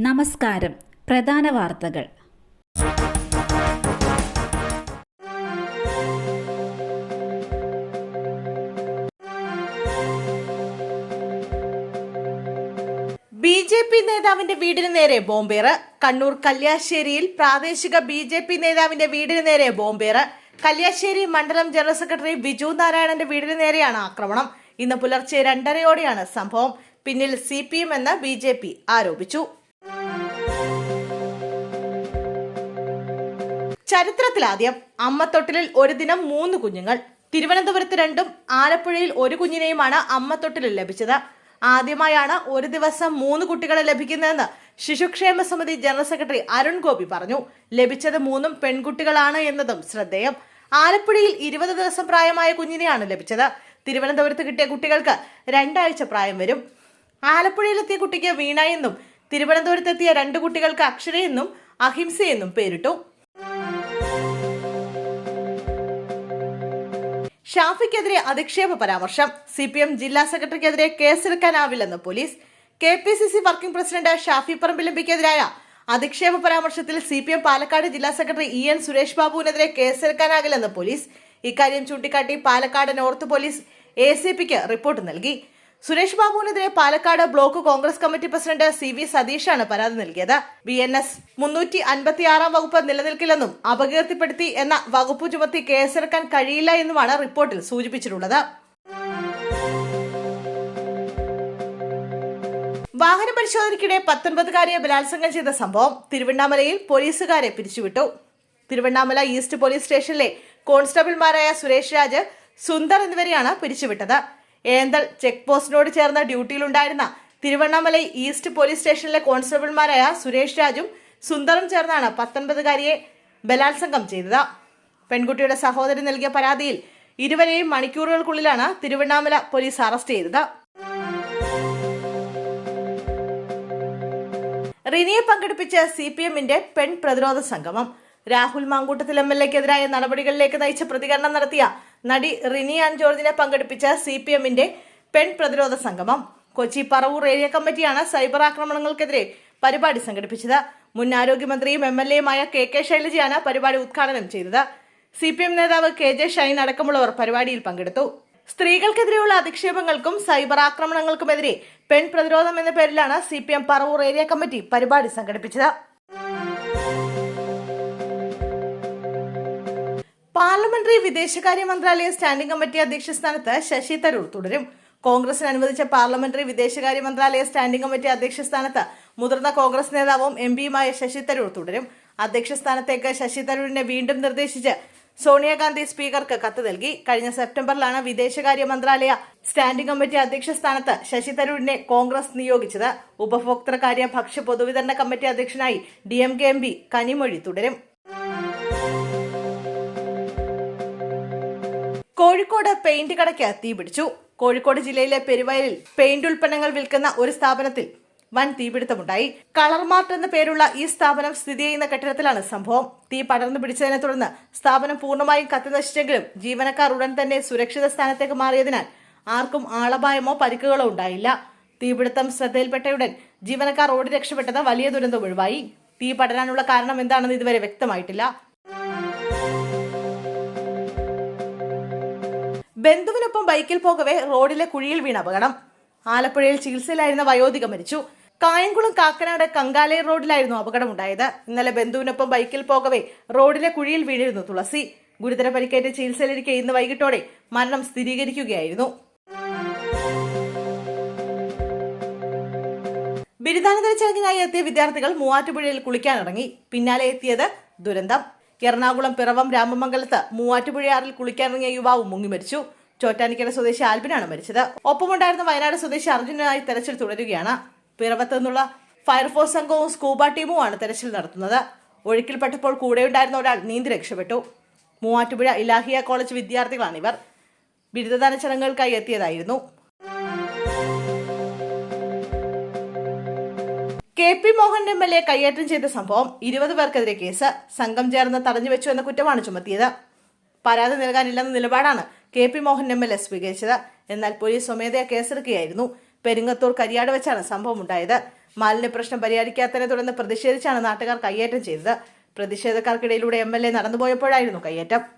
നമസ്കാരം. പ്രധാന വാർത്തകൾ. ബി.ജെ.പി. നേതാവിന്റെ വീടിന് നേരെ ബോംബേറ്. കണ്ണൂർ കല്യാശ്ശേരിയിൽ പ്രാദേശിക ബി.ജെ.പി. നേതാവിന്റെ വീടിന് നേരെ ബോംബേറ്. കല്യാശ്ശേരി മണ്ഡലം ജനറൽ സെക്രട്ടറി ബിജു നാരായണന്റെ വീടിന് നേരെയാണ് ആക്രമണം. ഇന്ന് പുലർച്ചെ 2:30-ഓടെയാണ് സംഭവം. പിന്നിൽ CPM എന്ന് ബി.ജെ.പി. ആരോപിച്ചു. ചരിത്രത്തിലാദ്യം അമ്മത്തൊട്ടിലിൽ ഒരു ദിനം 3 കുഞ്ഞുങ്ങൾ. തിരുവനന്തപുരത്ത് 2ഉം ആലപ്പുഴയിൽ 1 കുഞ്ഞിനെയുമാണ് അമ്മത്തൊട്ടിലിൽ ലഭിച്ചത്. ആദ്യമായാണ് ഒരു ദിവസം 3 കുട്ടികളെ ലഭിക്കുന്നതെന്ന് ശിശുക്ഷേമ സമിതി ജനറൽ സെക്രട്ടറി അരുൺ ഗോപി പറഞ്ഞു. ലഭിച്ചത് 3ഉം പെൺകുട്ടികളാണ് എന്നതും ശ്രദ്ധേയം. ആലപ്പുഴയിൽ 20 ദിവസം പ്രായമായ കുഞ്ഞിനെയാണ് ലഭിച്ചത്. തിരുവനന്തപുരത്ത് കിട്ടിയ കുട്ടികൾക്ക് 2 ആഴ്ച പ്രായം വരും. ആലപ്പുഴയിലെത്തിയ കുട്ടിക്ക് വീണ എന്നും തിരുവനന്തപുരത്തെത്തിയ 2 കുട്ടികൾക്ക് അക്ഷരയെന്നും അഹിംസയെന്നും പേരിട്ടു. ഷാഫിക്കെതിരെ അധിക്ഷേപ പരാമർശം. CPM ജില്ലാ സെക്രട്ടറിക്കെതിരെ കേസെടുക്കാനാവില്ലെന്ന് police. KPCC working president Shafi പറമ്പിലിമ്പിക്കെതിരായ അധിക്ഷേപ പരാമർശത്തിൽ CPM പാലക്കാട് ജില്ലാ സെക്രട്ടറി EN സുരേഷ് ബാബുവിനെതിരെ കേസെടുക്കാനാകില്ലെന്ന് പോലീസ്. ഇക്കാര്യം ചൂണ്ടിക്കാട്ടി പാലക്കാട് നോർത്ത് പോലീസ് ACPക്ക് റിപ്പോർട്ട് നൽകി. സുരേഷ് ബാബുവിനെതിരെ Palakkad block Congress committee president CV സതീഷാണ് പരാതി നൽകിയത്. BNS 356 വകുപ്പ് നിലനിൽക്കില്ലെന്നും അപകീർത്തിപ്പെടുത്തി എന്ന വകുപ്പ് ചുമത്തി കേസെടുക്കാൻ കഴിയില്ല എന്നുമാണ് റിപ്പോർട്ടിൽ സൂചിപ്പിച്ചിട്ടുള്ളത്. വാഹന പരിശോധനയ്ക്കിടെ 19-കാരിയെ ബലാത്സംഗം ചെയ്ത സംഭവം. തിരുവണ്ണാമലയിൽ പോലീസുകാരെ പിരിച്ചുവിട്ടു. തിരുവണ്ണാമല ഈസ്റ്റ് പോലീസ് സ്റ്റേഷനിലെ കോൺസ്റ്റബിൾമാരായ സുരേഷ് രാജ്, സുന്ദർ എന്നിവരെയാണ് പിരിച്ചുവിട്ടത്. ഏന്തൽ ചെക്ക് പോസ്റ്റിനോട് ചേർന്ന ഡ്യൂട്ടിയിലുണ്ടായിരുന്ന തിരുവണ്ണാമല ഈസ്റ്റ് പോലീസ് സ്റ്റേഷനിലെ കോൺസ്റ്റബിൾമാരായ സുരേഷ് രാജും സുന്ദറും ചേർന്നാണ് 19-കാരിയെ ബലാത്സംഗം ചെയ്തത്. പെൺകുട്ടിയുടെ സഹോദരൻ നൽകിയ പരാതിയിൽ ഇരുവരെയും മണിക്കൂറുകൾക്കുള്ളിലാണ് തിരുവണ്ണാമല പോലീസ് അറസ്റ്റ് ചെയ്തത്. റിനിയെ പങ്കെടുപ്പിച്ച് CPMന്റെ പെൺ പ്രതിരോധ സംഗമം. രാഹുൽ മാങ്കൂട്ടത്തിൽ MLAക്കെതിരായ നടപടികളിലേക്ക് നയിച്ച പ്രതികരണം നടത്തിയ നടി റിനി ആൻ ജോർജിനെ പങ്കെടുപ്പിച്ച CPMന്റെ പെൺ പ്രതിരോധ സംഗമം. കൊച്ചി പറവൂർ ഏരിയ കമ്മിറ്റിയാണ് സൈബർ ആക്രമണങ്ങൾക്കെതിരെ പരിപാടി സംഘടിപ്പിച്ചത്. മുൻ ആരോഗ്യമന്ത്രിയും MLAയുമായ KK ശൈലജയാണ് പരിപാടി ഉദ്ഘാടനം ചെയ്തത്. CPM നേതാവ് KJ ഷൈൻ അടക്കമുള്ളവർ പരിപാടിയിൽ പങ്കെടുത്തു. സ്ത്രീകൾക്കെതിരെയുള്ള അധിക്ഷേപങ്ങൾക്കും സൈബർ ആക്രമണങ്ങൾക്കുമെതിരെ പെൺ പ്രതിരോധം എന്ന പേരിലാണ് CPM പറവൂർ ഏരിയ കമ്മിറ്റി പരിപാടി സംഘടിപ്പിച്ചത്. പാർലമെന്ററി വിദേശകാര്യ മന്ത്രാലയ സ്റ്റാൻഡിംഗ് കമ്മിറ്റി അധ്യക്ഷ സ്ഥാനത്ത് ശശി തരൂർ തുടരും. കോൺഗ്രസിന് അനുവദിച്ച പാർലമെന്ററി വിദേശകാര്യ മന്ത്രാലയ സ്റ്റാൻഡിംഗ് കമ്മിറ്റി അധ്യക്ഷ സ്ഥാനത്ത് മുതിർന്ന കോൺഗ്രസ് നേതാവും MPയുമായ ശശി തരൂർ തുടരും. അധ്യക്ഷ സ്ഥാനത്തേക്ക് ശശി തരൂരിനെ വീണ്ടും നിർദ്ദേശിച്ച് സോണിയാഗാന്ധി സ്പീക്കർക്ക് കത്ത് നൽകി. കഴിഞ്ഞ സെപ്റ്റംബറിലാണ് വിദേശകാര്യ മന്ത്രാലയ സ്റ്റാൻഡിംഗ് കമ്മിറ്റി അധ്യക്ഷ സ്ഥാനത്ത് ശശി തരൂരിനെ കോൺഗ്രസ് നിയോഗിച്ചത്. ഉപഭോക്തൃകാര്യ ഭക്ഷ്യ പൊതുവിതരണ കമ്മിറ്റി അധ്യക്ഷനായി DMK MP കനിമൊഴി തുടരും. കോഴിക്കോട് പെയിന്റ് കടയ്ക്ക് തീപിടിച്ചു. കോഴിക്കോട് ജില്ലയിലെ പെരുവയലിൽ പെയിന്റ് ഉൽപ്പന്നങ്ങൾ വിൽക്കുന്ന ഒരു സ്ഥാപനത്തിൽ വൻ തീപിടുത്തമുണ്ടായി. കളർ മാർട്ട് എന്ന പേരുള്ള ഈ സ്ഥാപനം സ്ഥിതി ചെയ്യുന്ന കെട്ടിടത്തിലാണ് സംഭവം. തീ പടർന്നു പിടിച്ചതിനെ തുടർന്ന് സ്ഥാപനം പൂർണ്ണമായും കത്തിനശിച്ചെങ്കിലും ജീവനക്കാർ ഉടൻ തന്നെ സുരക്ഷിത സ്ഥാനത്തേക്ക് മാറിയതിനാൽ ആർക്കും ആളപായമോ പരിക്കുകളോ ഉണ്ടായില്ല. തീപിടുത്തം ശ്രദ്ധയിൽപ്പെട്ടയുടൻ ജീവനക്കാർ ഓടി രക്ഷപ്പെട്ടത് വലിയ ദുരന്തം ഒഴിവായി. തീ പടരാനുള്ള കാരണം എന്താണെന്ന് ഇതുവരെ വ്യക്തമായിട്ടില്ല. ബന്ധുവിനൊപ്പം ബൈക്കിൽ പോകവെ റോഡിലെ കുഴിയിൽ വീണ അപകടം. ആലപ്പുഴയിൽ ചികിത്സയിലായിരുന്ന വയോധിക മരിച്ചു. കായംകുളം കാക്കനാട് കങ്കാലേ റോഡിലായിരുന്നു അപകടമുണ്ടായത്. ഇന്നലെ ബന്ധുവിനൊപ്പം ബൈക്കിൽ പോകവെ റോഡിലെ കുഴിയിൽ വീണിരുന്നു തുളസി. ഗുരുതര പരിക്കേറ്റ് ചികിത്സയിലിരിക്കെ ഇന്ന് വൈകിട്ടോടെ മരണം സ്ഥിരീകരിക്കുകയായിരുന്നു. ബിരുദാനന്തര ചടങ്ങിനായി എത്തിയ വിദ്യാർത്ഥികൾ മൂവാറ്റുപുഴയിൽ കുളിക്കാനിറങ്ങി. പിന്നാലെ എത്തിയത് ദുരന്തം. എറണാകുളം പിറവം രാമമംഗലത്ത് മൂവാറ്റുപുഴയാറിൽ കുളിക്കാനിറങ്ങിയ യുവാവ് മുങ്ങി മരിച്ചു. ചോറ്റാനിക്കര സ്വദേശി ആൽബിനാണ് മരിച്ചത്. ഒപ്പമുണ്ടായിരുന്ന വയനാട് സ്വദേശി അർജുനായി തെരച്ചിൽ തുടരുകയാണ്. പിറവത്ത് നിന്നുള്ള ഫയർഫോഴ്സ് സംഘവും സ്കൂബ ടീമുമാണ് തെരച്ചിൽ നടത്തുന്നത്. ഒഴുക്കിൽപ്പെട്ടപ്പോൾ കൂടെയുണ്ടായിരുന്ന ഒരാൾ നീന്തി രക്ഷപ്പെട്ടു. മൂവാറ്റുപുഴ ഇലാഹിയ കോളേജ് വിദ്യാർത്ഥികളാണിവർ. ബിരുദദാന ചടങ്ങുകൾക്കായി എത്തിയതായിരുന്നു. KP മോഹൻ MLA കയ്യേറ്റം ചെയ്ത സംഭവം. 20 പേർക്കെതിരെ കേസ്. സംഘം ചേർന്ന് തടഞ്ഞുവെച്ചു എന്ന കുറ്റമാണ് ചുമത്തിയത്. പരാതി നൽകാനില്ലെന്ന നിലപാടാണ് KP മോഹൻ MLA സ്വീകരിച്ചത്. എന്നാൽ പോലീസ് സ്വമേധയാ കേസെടുക്കുകയായിരുന്നു. പെരിങ്ങത്തൂർ കരിയാട് വെച്ചാണ് സംഭവം ഉണ്ടായത്. മാലിന്യ പ്രശ്നം പരിഹരിക്കാത്തതിനെ തുടർന്ന് പ്രതിഷേധിച്ചാണ് നാട്ടുകാർ കയ്യേറ്റം ചെയ്തത്. പ്രതിഷേധക്കാർക്കിടയിലൂടെ MLA നടന്നുപോയപ്പോഴായിരുന്നു കയ്യേറ്റം.